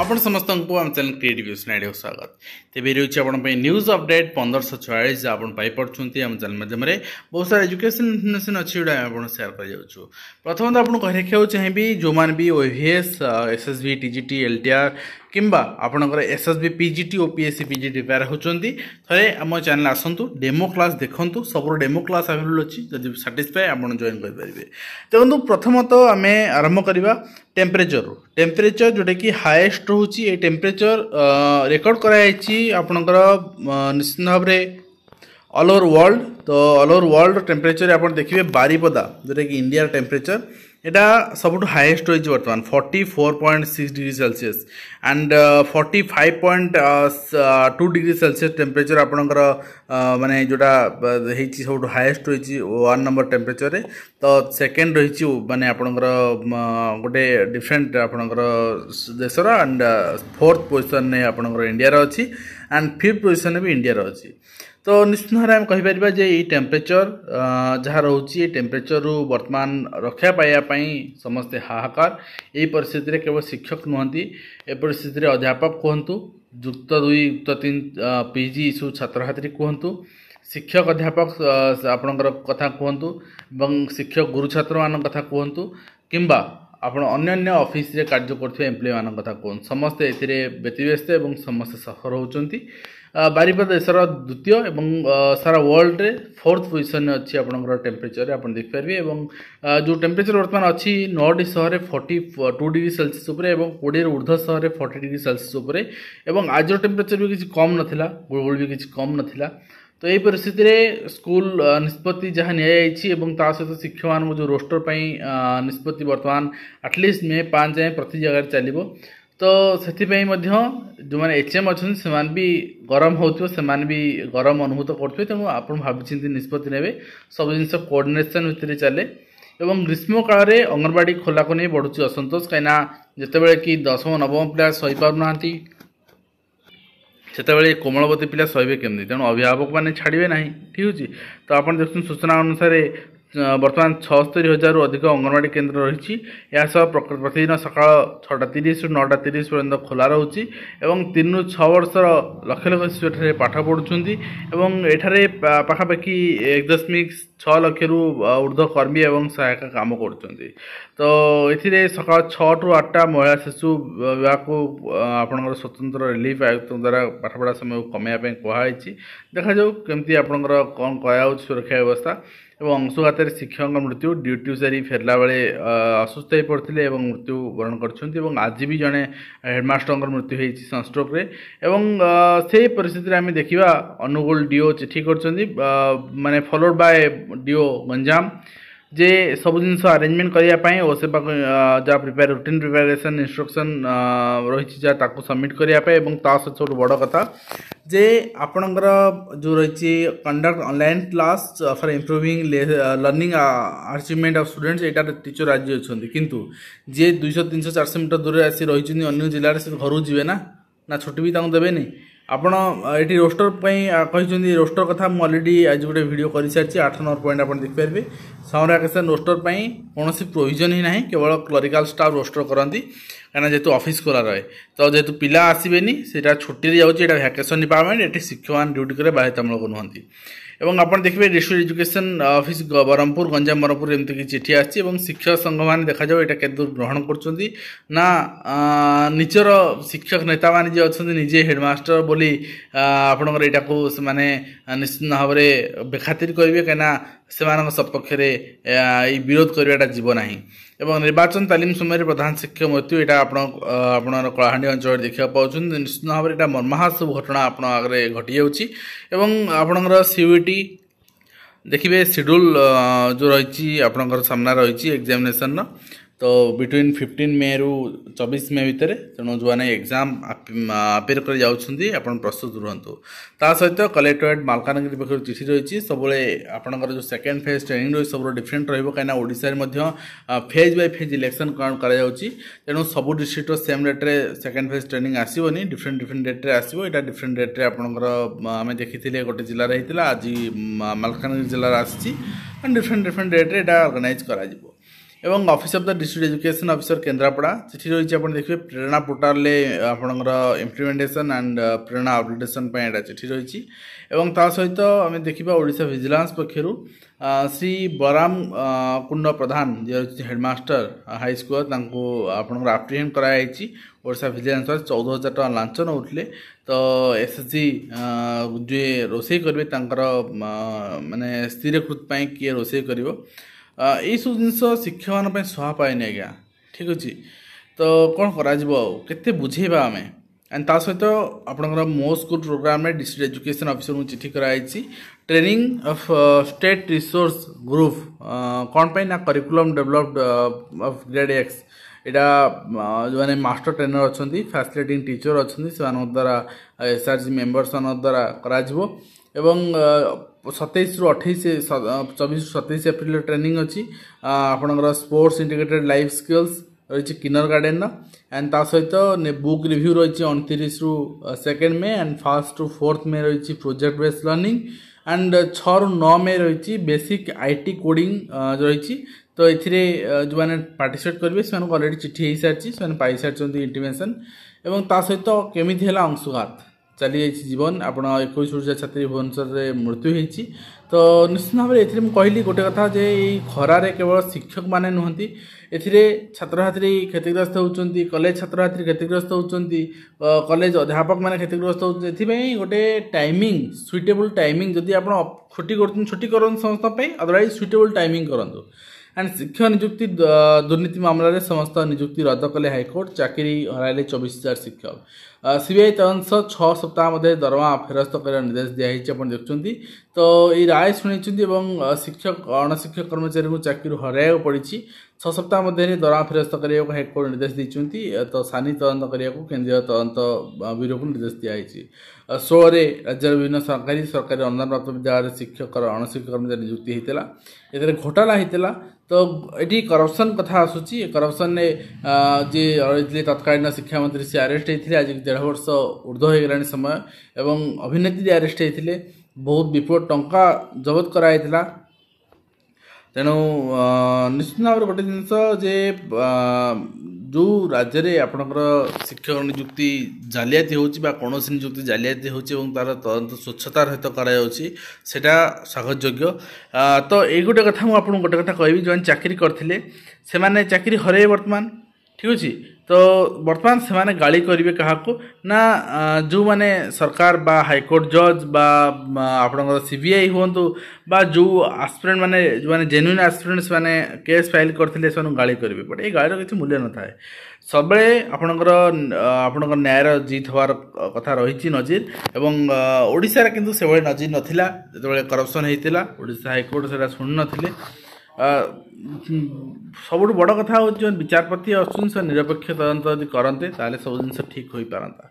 आपण समस्त आम चैनल क्रिएटिव आइडिया स्वागत तेज रही आप न्यूज अपडेट 1544 आपण पाई आम चैनल माध्यम बहुत सारा एजुकेशन इनफर्मेशन अच्छी जोड़ा आप सेयार कर प्रथम तो आपको कही रखा चाहिए जो मैंने भी ओवीएस एसएसबी टीजीटी एलटीआर किंबा आपणकर SSB PGT OPSC PG prepare होती थे आम चैनल आसतु डेमो क्लास देखूँ सब डेमो क्लास अवेलेबल अच्छी जब साटिस्फाए आप जॉइन करेंगे। देखो प्रथम तो आम आरंभ करवा टेम्परेचर जोटा कि हाएस्ट रोचे ये टेम्परेचर रेकर्ड कराई आपणकर निश्चित भाव में ऑल ओवर वर्ल्ड। तो ऑल ओवर वर्ल्ड टेम्परेचर आप देखिए बारिपदा जोटा कि इंडिया टेम्परेचर यहाँ सब हाएस्ट रही बर्तमान 44.6 degree Celsius and 45.2 degree Celsius temperature आपणकर माने जोटा सब हाएस्ट रही 1 नंबर टेम्परेचर रे। तो सेकेंड रही माने आपणकर गोटे डिफरेंट आपणकर देशर एंड 4th पोजिशन ने आपणकर इंडिया रो अच्छी एंड 5th पोजिशन भी इंडिया रो अच्छी। तो निश्चित भाव में कहीपर जे ये टेम्परेचर जहाँ रोचे टेम्परेचर रु वर्तमान रक्षा पाइबापी समस्ते हाहाकार। यही परिस्थिति रे केवल शिक्षक नुहति ए परिस्थिति रे अध्यापक कहतु युक्त 2 युक्त 3 पीजी सब छात्र छात्री कहतु शिक्षक अध्यापक आपणकर कथा कहतु शिक्षक गुरु छात्र मान कथा कहतु किंबा आपण अन्य ऑफिस रे कार्य करथिबे एम्प्लॉय मान कथा कहतु समस्ते एथिरे व्यतिव्यस्त एवं समस्ते सफर होउचंती। बारिपदा देशर द्वितीय एवं सारा वर्ल्ड रे 4th पोजिशन अच्छी आपंकर टेम्परेचर आप देखिपारे एवं जो टेम्परेचर वर्तमान अच्छी 9टी सहर 42 डिग्री सेल्सियस उपर एवं 20 ऊर्ध्व सहर 40 डिग्री सेल्सियस उपर एवं आज टेम्परेचर भी किसी कम नथिला गुळगुळ भी किसी कम नथिला। तो यही परिस्थिति रे स्कूल निष्पत्ति जहाँ नि सहित शिक्षक मान जो रोस्टर पर निष्पत्ति वर्तमान एटलिस्ट मे 5 जाए प्रति जगह चलो। तो से जो मैंने एचएम अच्छा से भी गरम हो भी गरम अनुभूत करेंगे तेणु आप भाई निष्पत्ति ने सब जिन कोऑर्डिनेशन भितर चले एवं ग्रीष्म काल में अंगनवाड़ी खोला को नहीं बढ़ुची असंतोष कहीं जिते कि 10th 9th पिला सही पारना से कोमलवती पिला सहे केमती तेणु अभिभावक मैंने छाड़े ना ठीक अच्छे। तो आप देखते सूचना अनुसार वर्तमान 76,000 रु अधिक अंगनवाड़ी केन्द्र रही प्रतिदिन सका 6:30 ରୁ 9:30 पर्यंत खोला रोचे एवं 3 ରୁ 6 वर्षर लक्ष लक्ष शिशु एठारे पाठ पढ़ुंट एवं एठारे पाखापाखि 1.6 लाख रु ऊर्ध्व कर्मी एवं सहायक काम कर। तो ये सका 6 ରୁ 8टा महिला शिशु विभाग को आपंकर स्वतंत्र रिलीफ आयुक्त द्वारा पाठपढ़ा समय कमाइवाई कहुई देखा जाऊ केमती आपंकर कौन करा सुरक्षा व्यवस्था एवं अंशुघात शिक्षक मृत्यु ड्यूटी सारी फेरला बेले असुस्थ हो पड़ते और मृत्यु वरण कर आज भी जड़े हेडमास्टर मृत्यु होती सनस्ट्रोक रे एवं से परिस्थिति आम देखा अनुगुल डीओ चिठी कर माने फॉलोड बाय डीओ गंजाम जे सब जिन अरेंजमेंट करने और से जहाँ प्रिपेयर रूटीन प्रिपेरेसन इंस्ट्रक्शन रही जहाँ सबमिट करने सब बड़ कथा जे आपणकर जो रही conduct online class for improving learning achievement of students यहाँ टीचर राजी अच्छा किंतु जे 200-300-400 मीटर दूर आसी रही अन्य जिले में घर जी ना छुट्टी भी देवेनि आपण ये रोस्टर कही रोस्टर कथा मुझे अलरेडी आज गोटे वीडियो कर सारी 8-9 पॉइंट आप देखिपारे समर वैकेशन रोस्टर कौन प्रोविजन ही ना केवल क्लरिकाल स्टाफ रोस्टर करती कहीं जेहेतु ऑफिस खोला रहे। तो जेहेतु पिला आसबेनी से छुट्टी जाऊँगी वैकेशन डिपार्टमेंट ये शिक्षक ड्यूटी करे बाध्यतामूलक नुहति एवं आप देखिए district education office Brahmapur Ganjam Brahmapur एमती कि चिठी आसी शिक्षक संघ मैंने देखा जाए यहाँ केदूर ग्रहण कर निजर शिक्षक नेता मैंने जी अच्छा निजे हेडमास्टर बोली आपणकर यहाँ को मैंने निश्चित भाव में बेखातिर करेंगे कहीं सपक्ष विरोध करवाटा जीव ना एवं निर्वाचन तालीम समय प्रधान शिक्षक मृत्यु यहाँ आप कलाहांडी अंचल देखा पाँच निश्चित भाव में यहाँ मर्माहत सब घटना आप आगे घटी जापर सीयूईटी देखिए शेड्यूल जो रही आपणकर सामना रही एग्जामिनेशन तो बिटवीन 15 मे रु 24 मे भितर तेणु जो मैंने एग्जाम अपेयर कर जाउछंती आपण प्रस्तुत रुहतु। ता सहित कलेक्टरेट मालकानगिरी पक्ष चिठी रही सब आपणकर जो सेकेंड फेज ट्रेनिंग रही सब डिफरेंट रही Odisha phase by phase election तेणु सब डिस्ट्रिक्ट सेम रेट्रे सेकेंड फेज ट्रेनिंग आसोनी डिफरेंट डेट्रे आसो यहाँ डिफरेंट डेट्रे आपणकर आम देखी गोटे जिले आज मालकानगिरी जिलार आसी डिफरेंट डेट्रे यहाँ ऑर्गेनाइज करा एवं office of the district education officer Kendrapara चिठी रही है। देखिए प्रेरणा पोर्टाल आपणकर इम्प्लीमेंटेशन एंड प्रेरणा अपडेटेशन यहाँ चिठी रही एवं ता सहित आम देखा ओडिशा विजिलेंस पक्षर श्री बराम कुंड प्रधान जे हेडमास्टर हाई स्कूल आपणकर आप्रिहेंड कराई ओडिशा विजिलेंस 14,000 टका लांच नौले। तो एसएसजी जे रोसे करेंगे माने स्थिर कृत किए रोसे कर यही सब जिनस शिक्षक मान सहा पाएनि आज्ञा ठीक अच्छे। तो कौन करते बुझेबा आम एंड ता सहित आपंकर मो स्कूल प्रोग्राम में डिस्ट्रिक्ट एजुकेशन ऑफिसर को चिठी कराई training of state resource group कौन पे ना curriculum developed of grade x यहाँ जो मैंने मास्टर ट्रेनर अच्छा फैसिलिटेटिंग टीचर अच्छा से द्वारा एसआरजी मेंबर्स द्वारा करा एवं 27 ରୁ 28 24 27 एप्रिल ट्रेनिंग अच्छी आपणकर स्पोर्ट्स इंटीग्रेटेड लाइफ स्किल्स रही किनर गार्डन एंड ता सहित बुक रिव्यू रही 29 ରୁ 2 मे एंड 1 ରୁ 4 मे रही प्रोजेक्ट बेस्ड लर्निंग एंड 6 ରୁ 9 मे रही बेसिक आईटी कोडिंग रही। तो ये जो मैंने पार्टिसिपेट करेंगे से अलरेडी चिठी हो सारी से पाई सारी इंटीमेशन एवं ता सहित केमी अंशुघात चली जाइए जीवन आप 21 वर्षीय छात्री भुवनेश्वर में मृत्यु होती। तो निश्चित भाव में ये कहली गोटे कथा जे खरारे केवल शिक्षक माने नुहति एथिरे छात्र छात्री क्षतिग्रस्त होती कॉलेज छात्र छात्री क्षतिग्रस्त होती कॉलेज अध्यापक माने क्षतिग्रस्त होती गोटे टाइमिंग सुइटेबल टाइमिंग जदि आप छुट्टी कर छुट्टी कर समस्त अदरवाइज सुइटेबल टाइमिंग करूँ एंड शिक्षक नियुक्ति दुर्नीति मामला रे समस्त नियुक्ति रद्द कले हाइकोर्ट चाकरी हराइले 24,000 शिक्षक सीबीआई तदंत 6 सप्ताह मध्य दरमा फेरस्त कर निर्देश दिखाई आप देखुं। तो ये राय शुणी शिक्षक अणशिक्षक कर्मचारी को चाकरी हर पड़ी 6 सप्ताह मध्य दरमा फेरस्त करने हाइकोर्ट निर्देश देती। तो सानी तदंत करने केन्द्रीय तदंत ब्यूरो को निर्देश दिखाई। 16 राज्य विभिन्न सरकारी अनुदान प्राप्त विद्यालय शिक्षक अणशिक्षक कर्मचारी नियुक्ति होता ये घोटाला होता। तो ये करप्शन कथा आसूची करप्शन ने जी रही तत्कालीन शिक्षा मंत्री से अरेस्ट होते आज 1.5 वर्ष ऊर्ध्व हो गलानी समय एवं अभिनेत्री अरेस्ट होते बहुत विपुल टंका जबत कराई तेणु निश्चित भाव गोटे जिनस जे जो राज्य में आपणकर शिक्षक नियुक्ति जालियाती होची बा कौन नियुक्ति जालियाती होची एवं तार तदंत स्वच्छतार सहित कराया स्वागत योग्य। तो ये गोटे कथा मुझे गोटे कथा कहबी जो चाकरी करते से चाकरी हरे वर्तमान ठीक अच्छे। तो वर्तमान से माने गाली करेंगे क्या ना जो माने सरकार बा हाईकोर्ट जज बा आपणकर सीबीआई हूँ बा जो आस्पिरेंट माने जो माने जेन्युइन आस्पिरेंट्स माने केस फाइल करते से गाली करेंगे बट ये गाड़ीर किसी मूल्य न थाए सब आपणकर न्यायर जीत हबार कथा रही नजीर एवं ओडिशा रे किंतु से नजीर नथिला जो करप्शन होता ओडिशा हाईकोर्ट से शुणी नथिले। सबुठ बड़ कथा हो जो विचारपति अच्छे निरपेक्ष तदंत यदि करते ताले सब जिन ठीक हो पारता।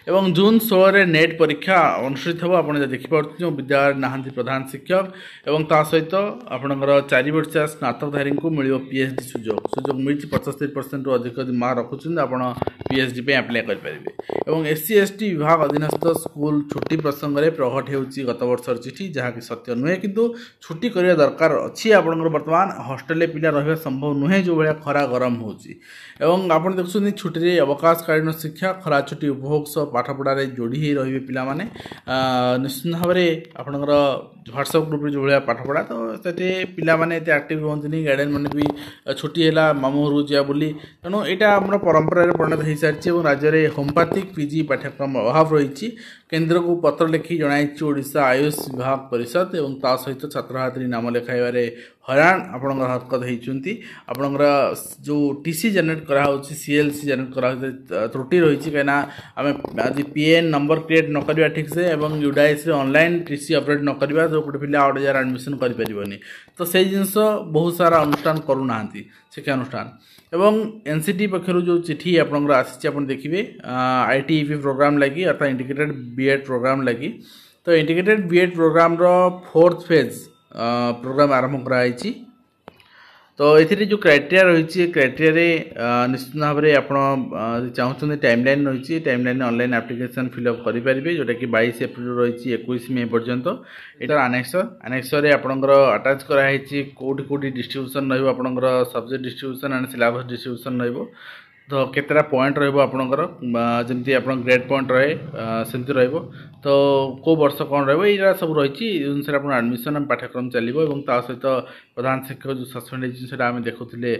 एवं जून 16 नेट परीक्षा अनुष्ठित हो आप देखिपे जो विद्यालय नहांती प्रधान शिक्षक एवं ता सहित आपणकर 4 वर्षीय स्नातकधारी को मिल पीएचडी सुजोग मिली 75% रु अधिक मार्क रखुच्च आप पीएचडी पे अप्लाई करेंगे। एवं एससी एसटी विभाग अधीनस्थ स्कूल छुट्टी प्रसंग में प्रकट हो गत वर्षर चिठी जहाँकि सत्य नुहे किंतु छुट्टी करने दरकार अच्छी आपंकर बर्तमान हॉस्टेल पिला रहा संभव नुहे जो भाया खरा गरम होची एवं आप देखुं छुट्टी अवकाशकालीन शिक्षा खरा छुट्टी उपभोग सह पाठपढ़ारे जोड़ी हो रे पाने निश्चित भाव में आपंकर ह्वाट्सअप ग्रुप जो भाया पाठपढ़ा तो से पाने एक्टिव हमें गार्डियन मैंने भी छुट्टी है मामू घर जा बोली तेणु यहाँ आम परंपरा परिणत हो सारी और राज्य में होम्योपैथिक पीजी पाठ्यक्रम अभाव रही केन्द्र को पत्र लिखि जनाई ओडिशा आयुष विभाग परिषद एवं ता सहित छात्र छात्री नाम लिखाइबारे हरान आपणकर हरकत होती आपणकर जो टीसी जनरेट करा सीएलसी जनरेट करा त्रुटि रही कहीं आम आज पीएन नंबर क्रिएट न करवा ठीक से एवं यूडाइस ऑनलाइन टीसी अपडेट न करवा तो गोटे पिला 8,000 एडमिशन करें तो से जिनस बहुत सारा अनुष्ठान करूना शिक्षानुष्ठान एवं एनसीटी पक्षर जो चिठी आपंकर आसी आप देखिए आईटीईपी प्रोग्राम लगी अर्थात इंटीग्रेटेड बीएड प्रोग्राम लगी। तो इंटीग्रेटेड बीएड प्रोग्राम रो 4th फेज प्रोग्राम आरंभ कराई। तो ये जो क्राइटेरिया रही क्राइटेरिया निश्चित भाव में आप चाहते टाइमलाइन रही टाइमलाइन ऑनलाइन एप्लिकेशन फिलअप करेंगे जोटा कि 22 एप्रिल रही 21 मे पर्यंत एटार आनेक्सर आपंकर आटाच कराई कौटी कौटी डिस्ट्रीब्यूशन रहा subject distribution and syllabus distribution रही तो केतटा पॉइंट रहा जमी आप ग्रेड पॉइंट रहे सेमती रही तो को वर्ष कौन रहा सब रही अनुसार आप एडमिशन पाठ्यक्रम चलो सहित प्रधान शिक्षक जो सस्पेंड होता आम देखुले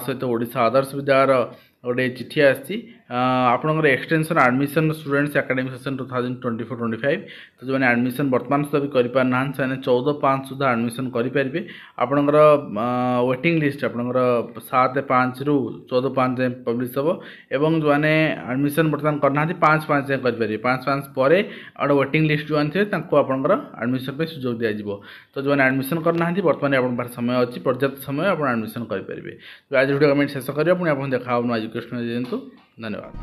सहित ओडिशा आदर्श विद्यालय गोटे चिठी आसी आपंकर extension admission students academic session 2024-25 तो जो एडमिशन बर्तमान सुधा भी करना से 14/5 सुधा एडमिशन करेंगे आपंकर वेटिंग लिस्ट आपंकर 7/5 रु 14/5 जाए पब्लिश हम एवं जो मैंने एडमिशन बर्तमान करना 5/5 जाए करेंगे 5/5 पर और वेटिंग लिस्ट जो थे आपंकर एडमिशन सुजोग दिज्व तो जो एडमिशन करना बर्तमान आप समय अच्छी पर्याप्त समय आप एडमिशन करेंगे तो आज वीडियो कमेंट शेष करेंगे पुणी आप देखा एजुकेशन दिंतु धन्यवाद।